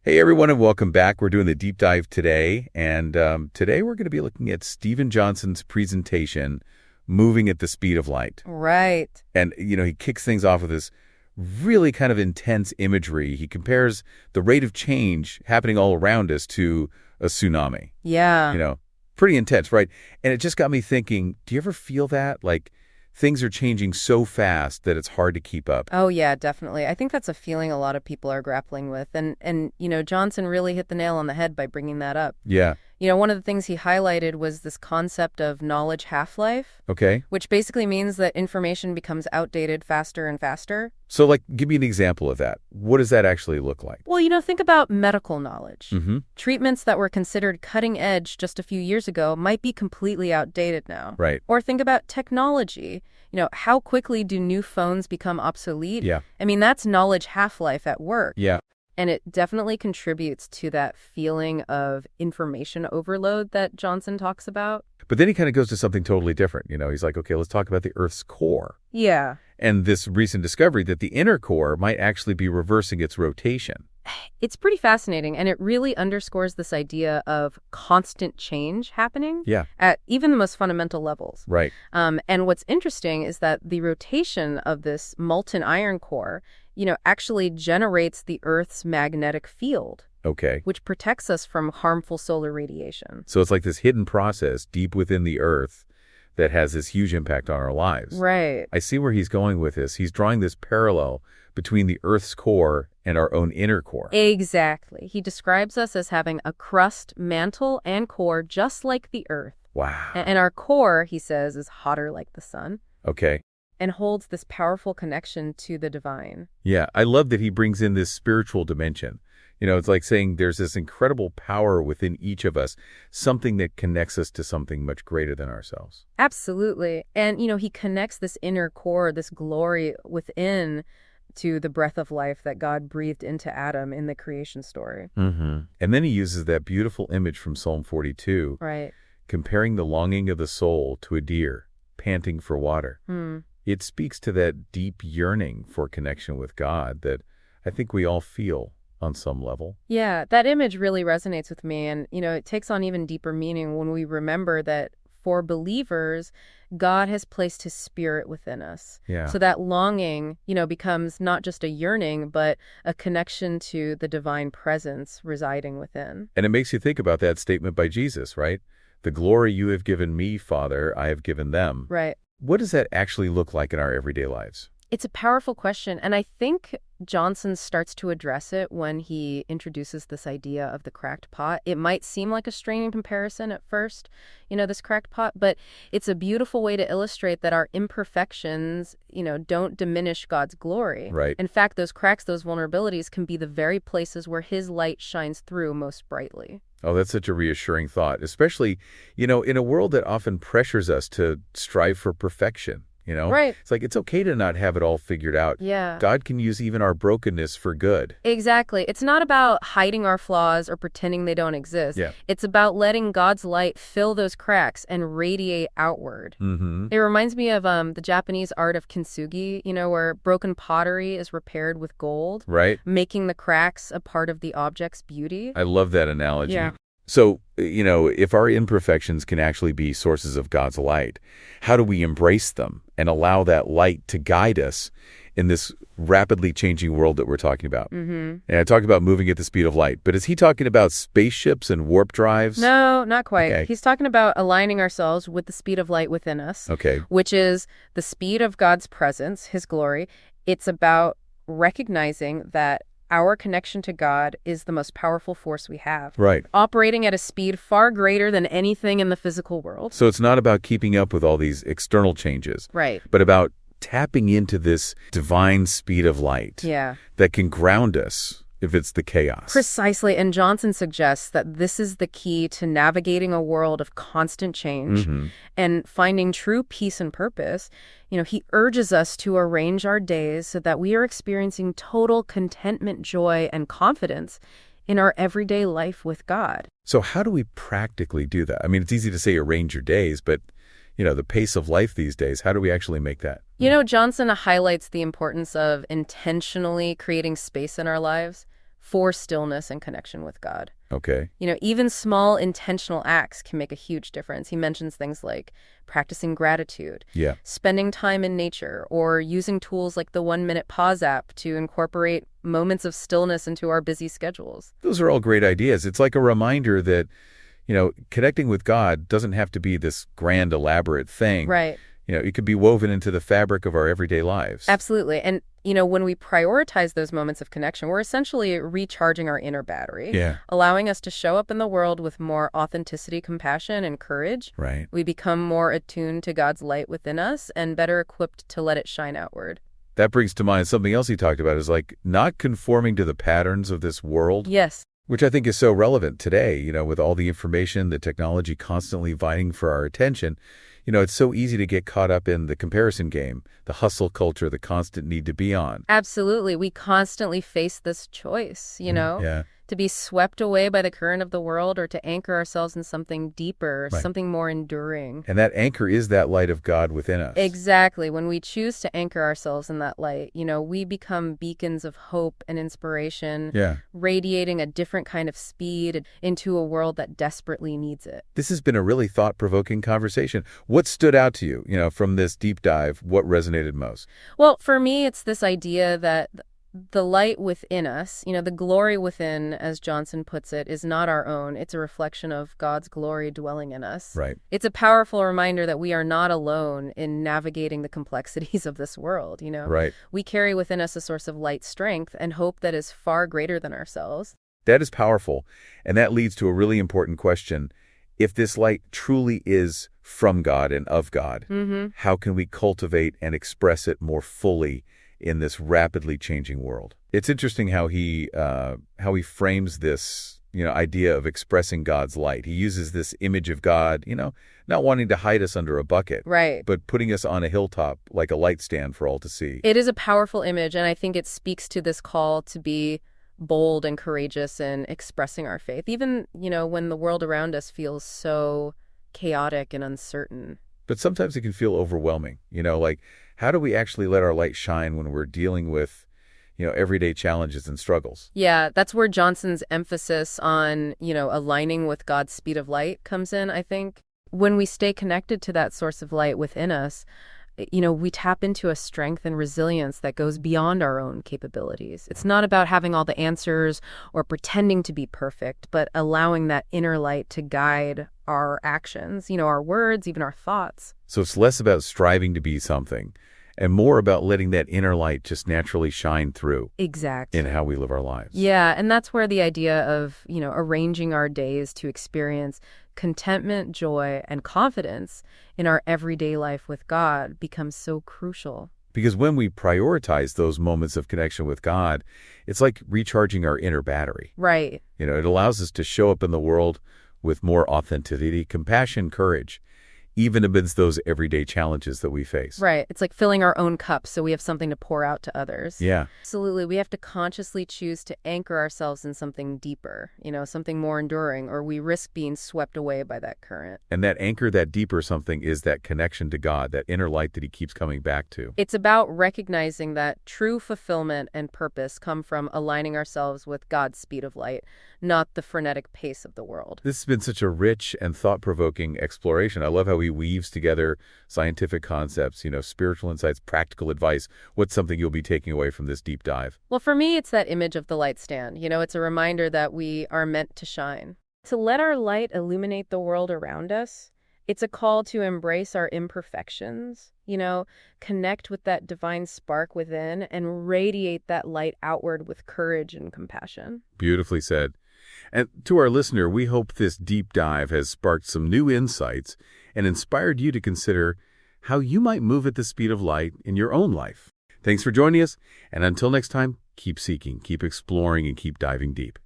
Hey everyone, and welcome back. We're doing the deep dive today, and today we're going to be looking at Stephen Johnson's presentation, Moving at the Speed of Light. Right. And, he kicks things off with this really kind of intense imagery. He compares the rate of change happening all around us to a tsunami. Yeah. Pretty intense, right? And it just got me thinking, do you ever feel that? Like, things are changing so fast that it's hard to keep up. Oh, yeah, definitely. I think that's a feeling a lot of people are grappling with. And Johnson really hit the nail on the head by bringing that up. Yeah. One of the things he highlighted was this concept of knowledge half-life. Okay. Which basically means that information becomes outdated faster and faster. So, give me an example of that. What does that actually look like? Well, think about medical knowledge. Mm-hmm. Treatments that were considered cutting edge just a few years ago might be completely outdated now. Right. Or think about technology. How quickly do new phones become obsolete? Yeah. I mean, that's knowledge half-life at work. Yeah. And it definitely contributes to that feeling of information overload that Johnson talks about. But then he kind of goes to something totally different. He's like, okay, let's talk about the Earth's core. Yeah. And this recent discovery that the inner core might actually be reversing its rotation. It's pretty fascinating, and it really underscores this idea of constant change happening at even the most fundamental levels. Right. And what's interesting is that the rotation of this molten iron core, actually generates the Earth's magnetic field. Okay. Which protects us from harmful solar radiation. So it's like this hidden process deep within the Earth that has this huge impact on our lives. Right. I see where he's going with this. He's drawing this parallel between the Earth's core and our own inner core. Exactly. He describes us as having a crust, mantle, and core just like the Earth. Wow. And our core, he says, is hotter like the sun. Okay. And holds this powerful connection to the divine. Yeah, I love that he brings in this spiritual dimension. It's like saying there's this incredible power within each of us, something that connects us to something much greater than ourselves. Absolutely. And, he connects this inner core, this glory within, to the breath of life that God breathed into Adam in the creation story. Mm-hmm. And then he uses that beautiful image from Psalm 42, right, comparing the longing of the soul to a deer panting for water. It speaks to that deep yearning for connection with God that I think we all feel on some level. Yeah, that image really resonates with me. And, it takes on even deeper meaning when we remember that for believers, God has placed his spirit within us. Yeah. So that longing, becomes not just a yearning, but a connection to the divine presence residing within. And it makes you think about that statement by Jesus, right? The glory you have given me, Father, I have given them. Right. What does that actually look like in our everyday lives? It's a powerful question, and I think Johnson starts to address it when he introduces this idea of the cracked pot. It might seem like a straining comparison at first, this cracked pot, but it's a beautiful way to illustrate that our imperfections, don't diminish God's glory. Right. In fact, those cracks, those vulnerabilities can be the very places where his light shines through most brightly. Oh, that's such a reassuring thought, especially, in a world that often pressures us to strive for perfection. Right. It's like, it's okay to not have it all figured out. Yeah. God can use even our brokenness for good. Exactly. It's not about hiding our flaws or pretending they don't exist. Yeah. It's about letting God's light fill those cracks and radiate outward. Mm-hmm. It reminds me of the Japanese art of kintsugi, where broken pottery is repaired with gold. Right. Making the cracks a part of the object's beauty. I love that analogy. Yeah. So, if our imperfections can actually be sources of God's light, how do we embrace them and allow that light to guide us in this rapidly changing world that we're talking about? Mm-hmm. And I talk about moving at the speed of light, but is he talking about spaceships and warp drives? No, not quite. Okay. He's talking about aligning ourselves with the speed of light within us, Okay. which is the speed of God's presence, his glory. It's about recognizing that our connection to God is the most powerful force we have. Right. Operating at a speed far greater than anything in the physical world. So it's not about keeping up with all these external changes, Right. but about tapping into this divine speed of light that can ground us if it's the chaos. Precisely. And Johnson suggests that this is the key to navigating a world of constant change and finding true peace and purpose. He urges us to arrange our days so that we are experiencing total contentment, joy, and confidence in our everyday life with God. So how do we practically do that? I mean, it's easy to say arrange your days, but the pace of life these days, how do we actually make that? Johnson highlights the importance of intentionally creating space in our lives for stillness and connection with God. Okay. Even small intentional acts can make a huge difference. He mentions things like practicing gratitude, Yeah. spending time in nature, or using tools like the 1-minute pause app to incorporate moments of stillness into our busy schedules. Those are all great ideas. It's like a reminder that, connecting with God doesn't have to be this grand, elaborate thing. Right. It could be woven into the fabric of our everyday lives. Absolutely. And, when we prioritize those moments of connection, we're essentially recharging our inner battery, Yeah. allowing us to show up in the world with more authenticity, compassion, and courage. Right. We become more attuned to God's light within us and better equipped to let it shine outward. That brings to mind something else he talked about is like not conforming to the patterns of this world. Yes. Which I think is so relevant today, with all the information, the technology constantly vying for our attention. It's so easy to get caught up in the comparison game, the hustle culture, the constant need to be on. Absolutely. We constantly face this choice, Yeah. to be swept away by the current of the world or to anchor ourselves in something deeper, Right. something more enduring. And that anchor is that light of God within us. Exactly. When we choose to anchor ourselves in that light, we become beacons of hope and inspiration, Yeah. radiating a different kind of speed into a world that desperately needs it. This has been a really thought-provoking conversation. What stood out to you, from this deep dive? What resonated most? Well, for me, it's this idea that the light within us, the glory within, as Johnson puts it, is not our own. It's a reflection of God's glory dwelling in us. Right. It's a powerful reminder that we are not alone in navigating the complexities of this world, Right. We carry within us a source of light strength and hope that is far greater than ourselves. That is powerful. And that leads to a really important question. If this light truly is from God and of God, how can we cultivate and express it more fully in this rapidly changing world? It's interesting how he frames this, idea of expressing God's light. He uses this image of God, not wanting to hide us under a bucket, Right. but putting us on a hilltop like a light stand for all to see. It is a powerful image, and I think it speaks to this call to be bold and courageous in expressing our faith, even, when the world around us feels so chaotic and uncertain. But sometimes it can feel overwhelming, like how do we actually let our light shine when we're dealing with, everyday challenges and struggles? Yeah, that's where Johnson's emphasis on, aligning with God's speed of light comes in, I think. When we stay connected to that source of light within us, we tap into a strength and resilience that goes beyond our own capabilities. It's not about having all the answers or pretending to be perfect, but allowing that inner light to guide our actions, our words, even our thoughts. So it's less about striving to be something and more about letting that inner light just naturally shine through Exactly. in how we live our lives. Yeah, and that's where the idea of, arranging our days to experience contentment, joy, and confidence in our everyday life with God becomes so crucial. Because when we prioritize those moments of connection with God, it's like recharging our inner battery. Right. It allows us to show up in the world with more authenticity, compassion, courage, even amidst those everyday challenges that we face. Right. It's like filling our own cup so we have something to pour out to others. Yeah. Absolutely. We have to consciously choose to anchor ourselves in something deeper, something more enduring, or we risk being swept away by that current. And that anchor, that deeper something, is that connection to God, that inner light that he keeps coming back to. It's about recognizing that true fulfillment and purpose come from aligning ourselves with God's speed of light, not the frenetic pace of the world. This has been such a rich and thought-provoking exploration. I love how he weaves together scientific concepts, spiritual insights, practical advice. What's something you'll be taking away from this deep dive? Well, for me, it's that image of the light stand. It's a reminder that we are meant to shine. To let our light illuminate the world around us, it's a call to embrace our imperfections, connect with that divine spark within and radiate that light outward with courage and compassion. Beautifully said. And to our listener, we hope this deep dive has sparked some new insights and inspired you to consider how you might move at the speed of light in your own life. Thanks for joining us, and until next time, keep seeking, keep exploring, and keep diving deep.